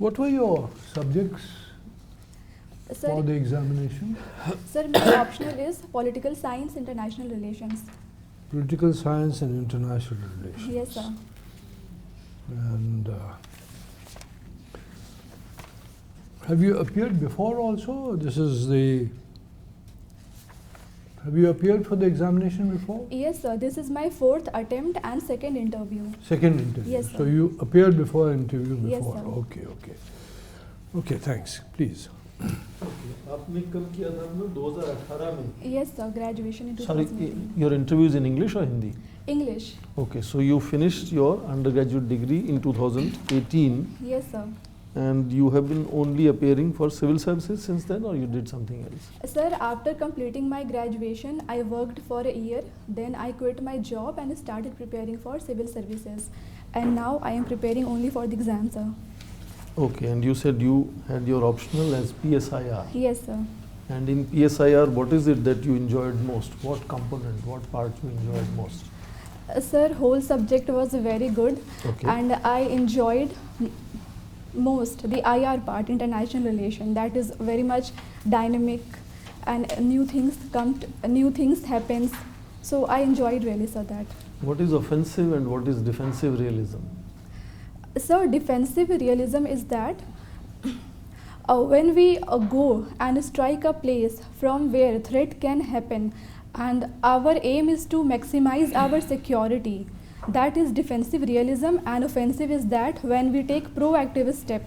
What were your subjects Sir, for the examination? sir, my optional is political science, international relations. Political science and international relations. Yes, sir. And have you appeared before also? This is the. Have you appeared for the examination before? Yes, sir. This is my 4th attempt and 2nd interview. Second interview. Yes, sir. So you appeared before interview before. Yes, sir. Okay, okay. Okay, thanks. Please. आपने कब किया था आपने 2018 में? Yes, sir. Graduation in Sorry, 2018. your interview is in English or Hindi? English. Okay, so you finished your undergraduate degree in 2018 Yes, sir. and you have been only appearing for civil services since then, or you did something else? Sir, after completing my graduation, I worked for a year. Then I quit my job and started preparing for civil services. And now I am preparing only for the exam, sir. Okay, and you said you had your optional as PSIR. Yes, sir. And in PSIR, what is it that you enjoyed most? What component, what part you enjoyed most? Sir, whole subject was very good. Okay. And I enjoyed most the IR part, international relation. That is very much dynamic and new things happens. So I enjoyed really, sir, that. What is offensive and what is defensive realism? So defensive realism is that when we go and strike a place from where threat can happen and our aim is to maximize our security, that is defensive realism. And offensive is that when we take proactive step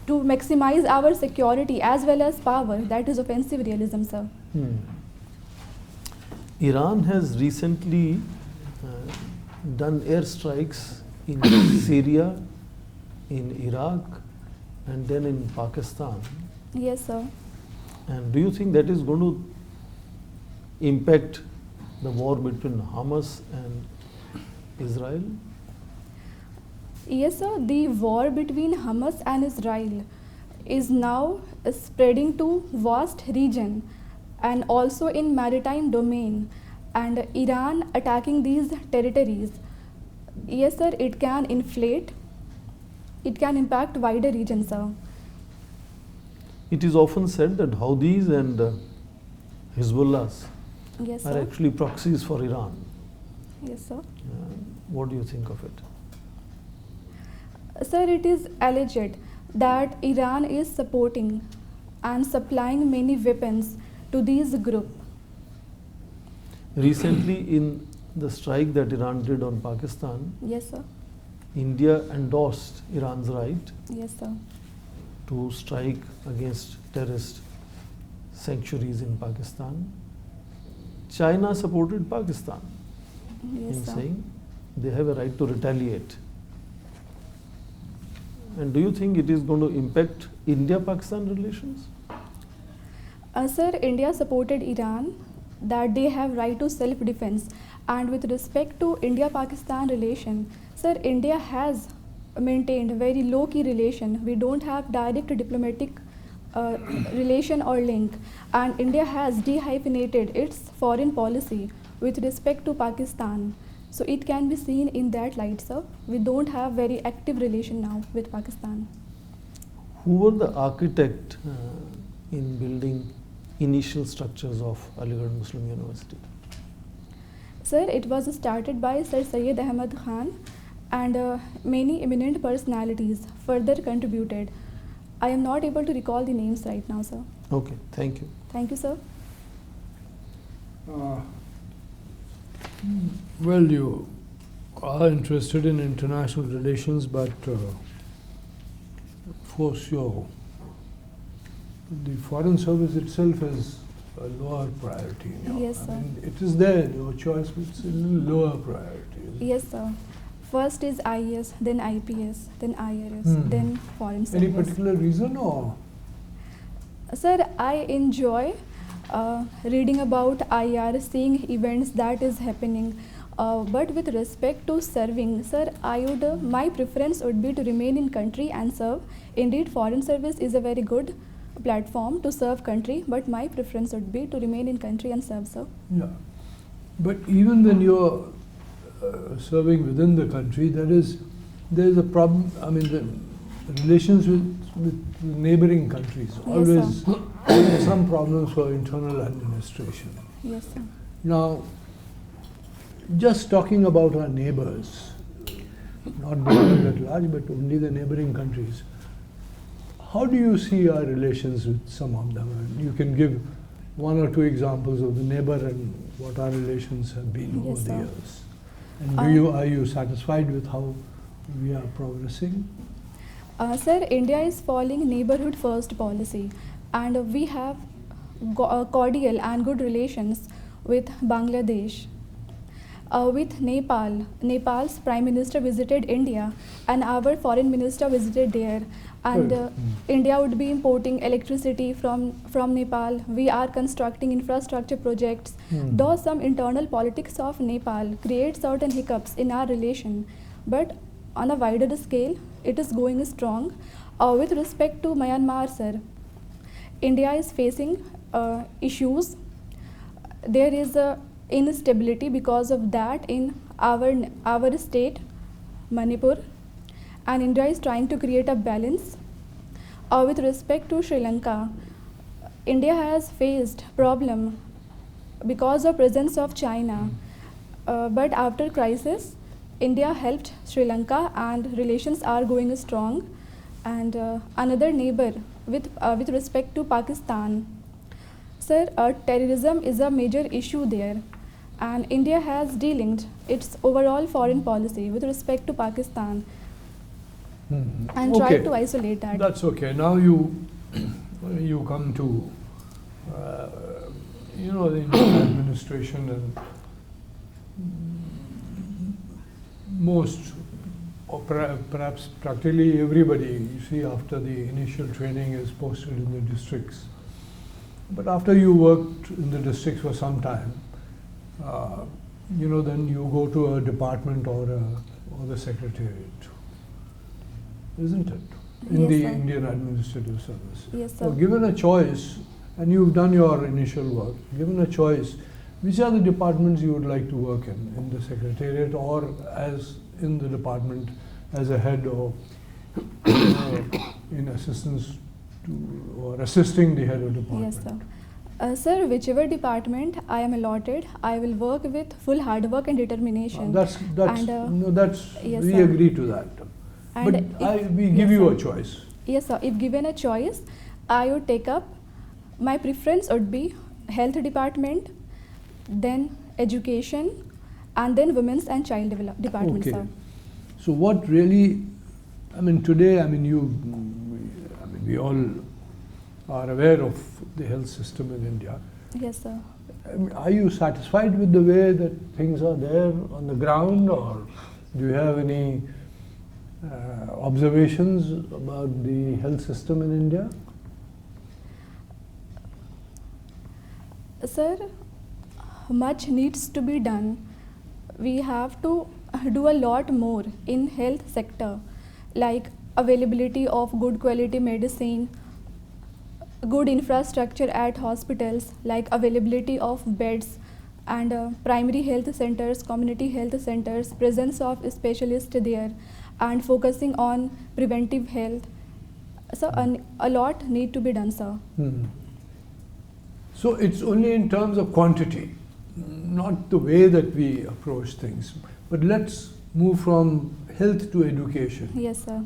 to maximize our security as well as power, that is offensive realism, sir. Iran has recently done airstrikes in Syria, in Iraq, and then in Pakistan. Yes, sir. And do you think that is going to impact the war between Hamas and Israel? Yes, sir. The war between Hamas and Israel is now spreading to vast region and also in maritime domain, and Iran attacking these territories. Yes, sir, it can impact wider regions, sir. It is often said that Houthis and Hezbollahs Yes, are sir. actually proxies for Iran. Yes, sir. What do you think of it? Sir, it is alleged that Iran is supporting and supplying many weapons to these groups. Recently, in the strike that Iran did on Pakistan, Yes, sir. India endorsed Iran's right Yes, sir. to strike against terrorist sanctuaries in Pakistan. China supported Pakistan Yes, in sir. saying they have a right to retaliate. And do you think it is going to impact India-Pakistan relations? Sir, India supported Iran that they have right to self-defense. And with respect to India-Pakistan relation, sir, India has maintained very low-key relation. We don't have direct diplomatic relation or link. And India has dehyphenated its foreign policy with respect to Pakistan. So it can be seen in that light, sir. We don't have very active relation now with Pakistan. Who were the architect in building initial structures of Aligarh Muslim University? Sir, it was started by Sir Syed Ahmad Khan, and many eminent personalities further contributed. I am not able to recall the names right now, sir. Okay, thank you. Thank you, sir. Well, you are interested in international relations, but of course, the foreign service itself is a lower priority. Yes, sir. I mean, it is there in your choice, but it's a little lower priority. Yes, sir. First is IS, then IPS, then IRS, then foreign service. Any particular reason, or? Sir, I enjoy reading about IR, seeing events that is happening. But with respect to serving, sir, my preference would be to remain in country and serve. Indeed, foreign service is a very good platform to serve country, but my preference would be to remain in country and serve, sir. Yeah. But even when you're serving within the country, there is a problem. I mean, relations with neighboring countries. Yes, Always some problems for internal administration. Yes, sir. Now, just talking about our neighbors, not the world at large, but only the neighboring countries, how do you see our relations with some of them? And you can give one or two examples of the neighbor and what our relations have been over Yes, the sir. years. And are you satisfied with how we are progressing? Sir, India is following neighborhood first policy, and we have cordial and good relations with Bangladesh. With Nepal, Nepal's Prime Minister visited India and our Foreign Minister visited there. And Good. India would be importing electricity from Nepal. We are constructing infrastructure projects. Though some internal politics of Nepal create certain hiccups in our relation, but on a wider scale, it is going strong. With respect to Myanmar, sir, India is facing issues. There is a instability because of that in our state, Manipur, and India is trying to create a balance. With respect to Sri Lanka, India has faced problem because of presence of China, but after crisis, India helped Sri Lanka and relations are going strong. And another neighbor with respect to Pakistan, sir, terrorism is a major issue there, and India has delinked its overall foreign policy with respect to Pakistan and tried to isolate that. That's okay. Now you come to the Indian administration, and most or perhaps practically everybody, you see, after the initial training is posted in the districts. But after you worked in the districts for some time, then you go to a department or the secretariat, isn't it? In Yes, the sir. Indian Administrative Service. Yes, So sir. given a choice, and you've done your initial work, given a choice, which are the departments you would like to work in the secretariat or as in the department as a head or in assistance to or assisting the head of department? Yes, sir. Sir, whichever department I am allotted, I will work with full hard work and determination. That's And, yes, we sir. agree to that. And But we yes, give you sir. a choice. Yes, sir. If given a choice, I would take up, my preference would be health department, then education, and then women's and child department, Okay. sir. So what really, today, we all are aware of the health system in India. Yes, sir. Are you satisfied with the way that things are there on the ground, or do you have any observations about the health system in India? Sir, much needs to be done. We have to do a lot more in health sector, like availability of good quality medicine, good infrastructure at hospitals, like availability of beds, and primary health centers, community health centers, presence of specialists there, and focusing on preventive health. So a lot need to be done, sir. So it's only in terms of quantity, not the way that we approach things. But let's move from health to education. Yes, sir.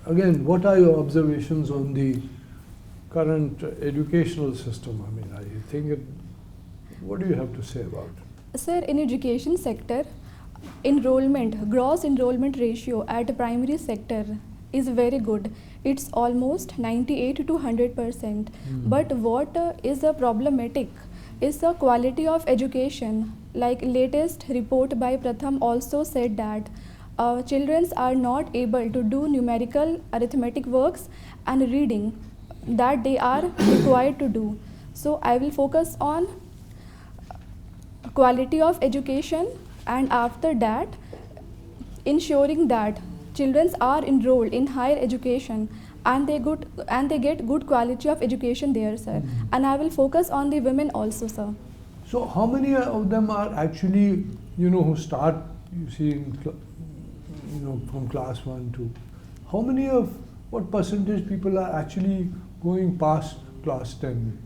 Again, what are your observations on the current educational system? What do you have to say about it? Sir, in education sector, gross enrollment ratio at primary sector is very good. It's almost 98 to 100%. But what is problematic is the quality of education. Like latest report by Pratham also said that children are not able to do numerical arithmetic works and reading that they are required to do. So I will focus on quality of education, and after that ensuring that children are enrolled in higher education and they get good quality of education there, sir. And I will focus on the women also, sir. So how many of them are actually, who start, you see, from class 1 to, how many of what percentage people are actually going past class 10?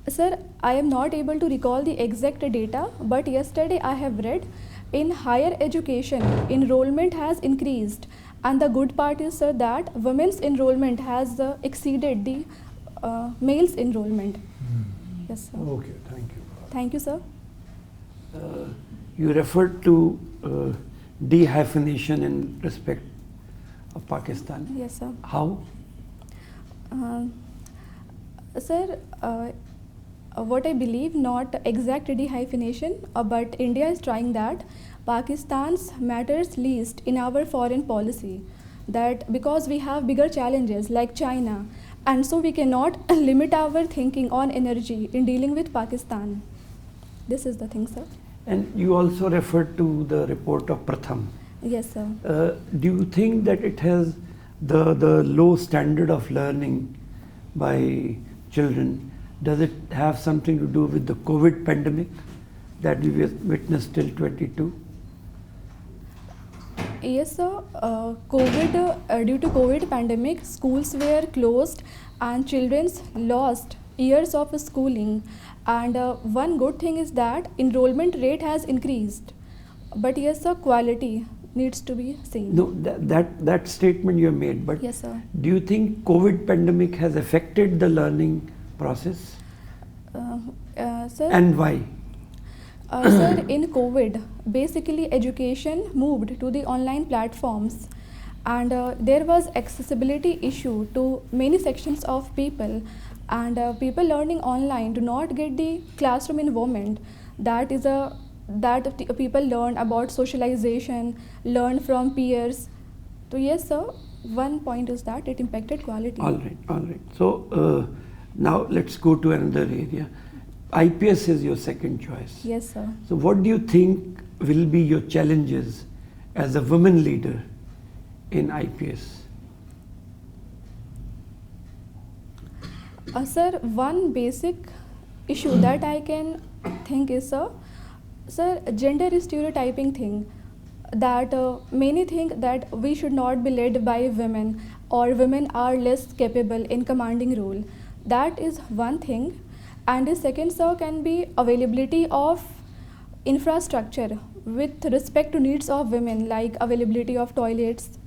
Sir, I am not able to recall the exact data, but yesterday I have read in higher education enrollment has increased, and the good part is, sir, that women's enrollment has exceeded the male's enrollment. Yes, sir. Okay, thank you. Thank you, sir. You referred to dehyphenation in respect of Pakistan. Yes, sir. How? Sir, what I believe, not exact dehyphenation, but India is trying that. Pakistan's matters least in our foreign policy, that because we have bigger challenges like China, and so we cannot limit our thinking on energy in dealing with Pakistan. This is the thing, sir. And you also referred to the report of Pratham. Yes, sir. Do you think that it has the low standard of learning by children? Does it have something to do with the COVID pandemic that we witnessed till 22? Yes, sir. Due to COVID pandemic, schools were closed and children lost years of schooling. And one good thing is that enrollment rate has increased. But yes, sir, quality needs to be seen. No, that statement you made. But Yes, sir. do you think COVID pandemic has affected the learning process? Sir, And why? Sir, in COVID, basically education moved to the online platforms, and there was accessibility issue to many sections of people, and people learning online do not get the classroom environment. People learn about socialization, learn from peers. So yes, sir, one point is that it impacted quality. All right. So now let's go to another area. IPS is your second choice. Yes, sir. So what do you think will be your challenges as a woman leader in IPS? Sir, one basic issue that I can think is, sir, gender stereotyping thing, that many think that we should not be led by women, or women are less capable in commanding role. That is one thing. And the second, sir, can be availability of infrastructure with respect to needs of women, like availability of toilets.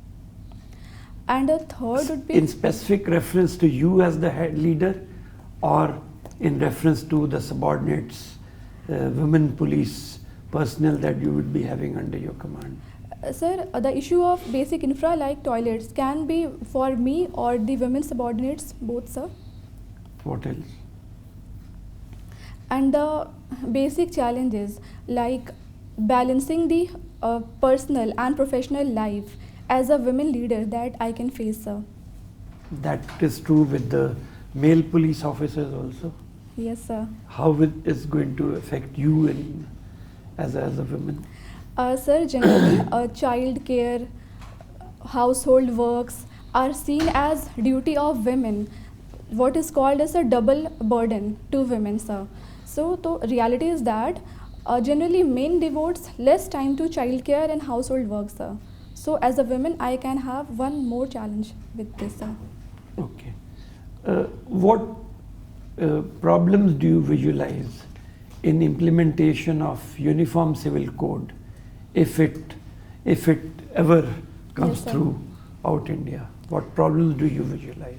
And the third would be In specific reference to you as the head leader, or in reference to the subordinates, women police personnel that you would be having under your command? Sir, the issue of basic infra like toilets can be for me or the women subordinates, both, sir. What else? And the basic challenges like balancing the personal and professional life as a women leader that I can face, sir. That is true with the male police officers also. Yes, sir. How it is going to affect you as a woman? Sir, generally, child care, household works are seen as duty of women, what is called as a double burden to women, sir. So the reality is that generally men devotes less time to child care and household work, sir. So as a woman, I can have one more challenge with this, sir. Okay. What problems do you visualize in implementation of Uniform Civil Code if it ever comes Yes, sir. throughout India? What problems do you visualize?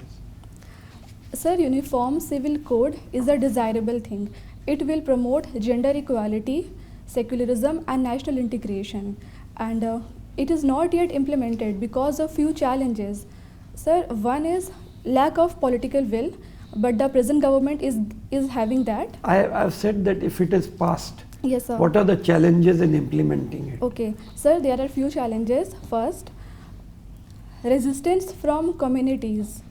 Sir, Uniform Civil Code is a desirable thing. It will promote gender equality, secularism and national integration. And it is not yet implemented because of few challenges. Sir, one is lack of political will, but the present government is having that. I've said that if it is passed, Yes, sir. what are the challenges in implementing it? Okay, sir, there are few challenges. First, resistance from communities,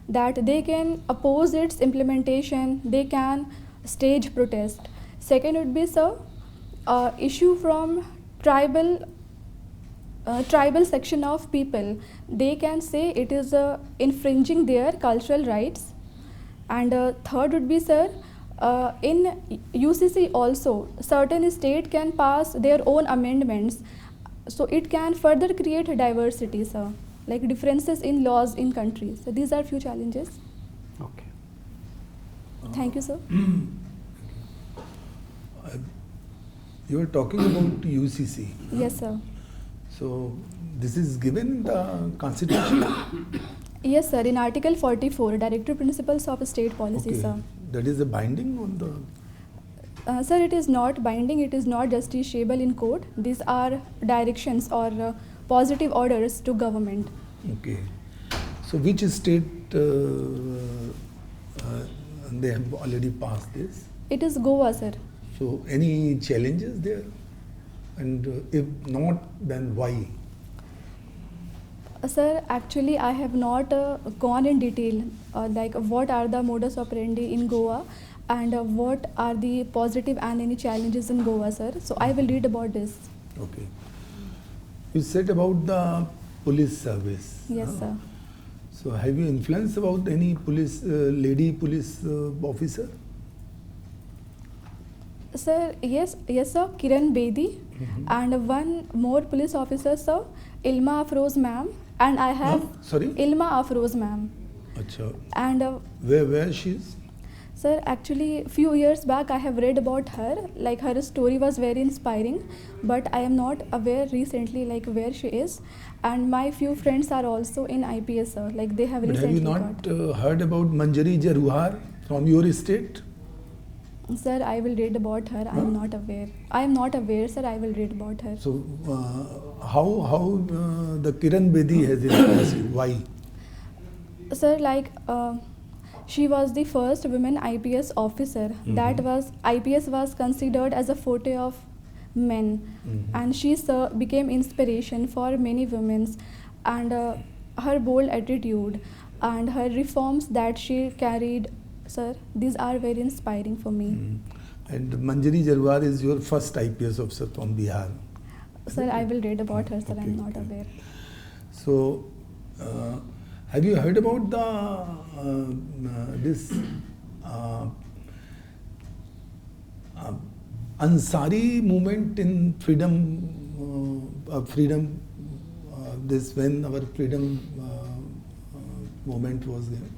that they can oppose its implementation, they can stage protest. Second would be, sir, issue from tribal section of people. They can say it is infringing their cultural rights. And third would be, sir, in UCC also, certain state can pass their own amendments So it can further create diversity, sir, like differences in laws in countries. So these are few challenges. Okay. Thank you, sir. You were talking about UCC. Yes, sir. So this is given in the Constitution. Yes, sir. In Article 44, Directive Principles of State Policy, Okay. sir. That is a binding on the. Sir, it is not binding. It is not justiciable in court. These are directions or positive orders to government. Okay. So which state they have already passed this? It is Goa, sir. So any challenges there? And if not, then why? Sir, actually, I have not gone in detail like what are the modus operandi in Goa and what are the positive and any challenges in Goa, sir. So I will read about this. Okay. You said about the police service. Yes, huh? sir. So have you influence about any police lady police officer? Sir, yes, sir, Kiran Bedi, and one more police officer, sir, Ilma Afroz ma'am, and I have Sorry? Ilma Afroz ma'am. Acha. And Where she is? sir, actually, few years back I have read about her. Like her story was very inspiring, but I am not aware recently like where she is. And my few friends are also in IPS, sir. Like they have But have recently you not got. heard about Manjari Jaruhar from your state? Sir, I will read about her. I am not aware. I am not aware, sir. I will read about her. So how the Kiran Bedi has influenced you? Why? Sir, like she was the first women IPS officer. That was IPS was considered as a forte of men, and she became inspiration for many women. And her bold attitude and her reforms that she carried, sir, these are very inspiring for me. And Manjari Jaruhar is your first IPS officer from Bihar. Sir, I will read about her, sir. I am Okay, not okay. aware. So, have you heard about the this Ansari movement in freedom? This when our freedom movement was there.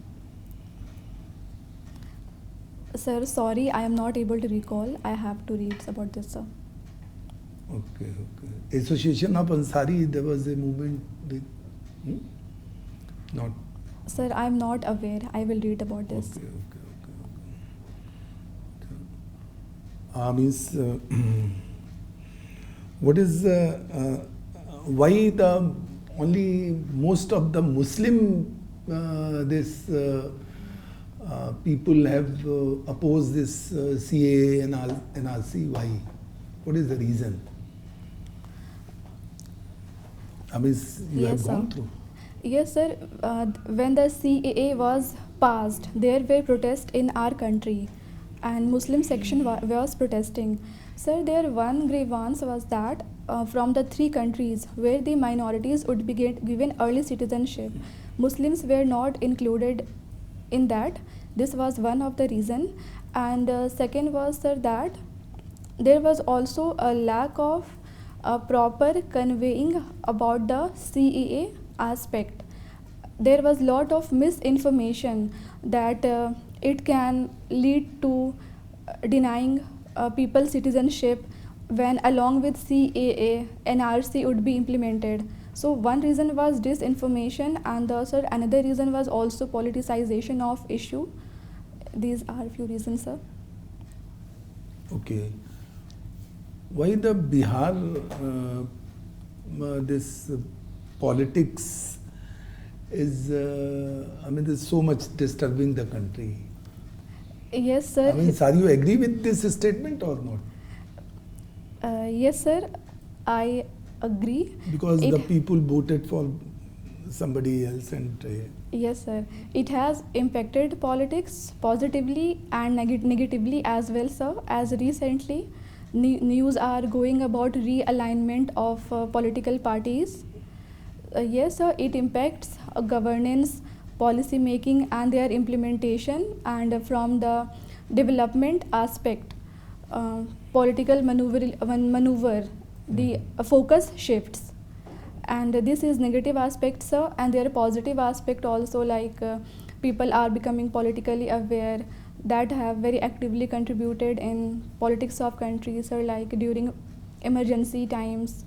Sir, sorry, I am not able to recall. I have to read about this, sir. Okay, okay. Association of Ansari, there was a movement. Not. Sir, I am not aware. I will read about this. Okay. Means what is why the only most of the Muslim people have opposed this CAA and NRC? Why? What is the reason? I mean, you Yes, have gone sir. through. Yes, sir. When the CAA was passed, there were protests in our country, and Muslim section was protesting. Sir, their one grievance was that from the 3 countries where the minorities would be given early citizenship, Muslims were not included in that. This was one of the reason. And second was, sir, that there was also a lack of proper conveying about the CAA aspect. There was lot of misinformation that it can lead to denying people citizenship when along with CAA, NRC would be implemented. So one reason was disinformation, and sir, another reason was also politicization of issue. These are few reasons, sir. Okay. Why the Bihar, this politics is, I mean, there's so much disturbing the country. Yes, sir. I mean, are you agree with this statement or not? Yes, sir. I agree. Because It- the people voted for somebody else and Yes, sir. It has impacted politics positively and negatively as well, sir. As recently, news are going about realignment of political parties. Yes, sir. It impacts governance, policy making, and their implementation. And from the development aspect, political maneuver the focus shifts. And this is negative aspect, sir, and there are positive aspect also, like people are becoming politically aware, that have very actively contributed in politics of countries, or like during emergency times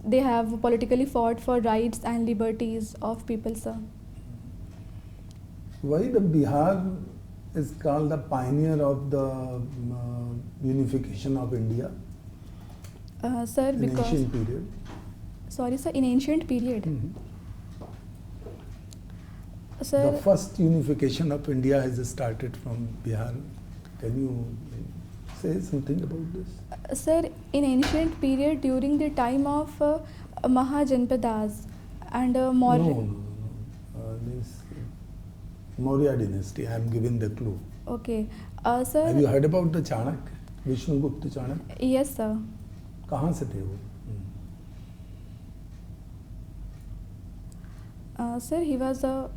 they have politically fought for rights and liberties of people, sir. Why the Bihar is called the pioneer of the unification of India Sir, in because ancient period? sorry sir, in ancient period, sir, The first unification of India has started from Bihar. Can you say something about this? sir, in ancient period during the time of Mahajanpadas and Maurya. No. Means Maurya dynasty. I am giving the clue. Okay, Have you sir, heard about the Chanakya? Vishnugupta Chanakya? yes sir. कहाँ से थे वो? Sir, he was a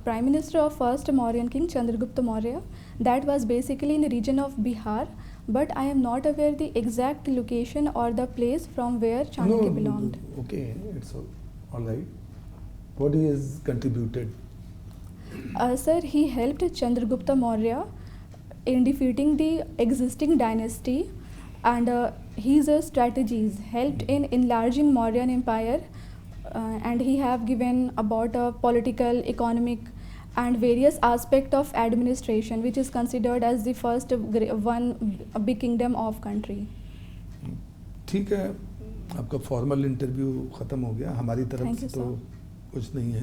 prime minister of first Mauryan king Chandragupta Maurya. That was basically in the region of Bihar, but I am not aware the exact location or the place from where Chanakya belonged. Okay, it's all right. What he has contributed? Sir, he helped Chandragupta Maurya in defeating the existing dynasty, and his strategies helped in enlarging Mauryan empire, and he have given about political, economic and various aspect of administration, which is considered as the first one big kingdom of country. ठीक है, आपका formal interview ख़त्म हो गया. हमारी तरफ Thank से you, तो sir. कुछ नहीं है.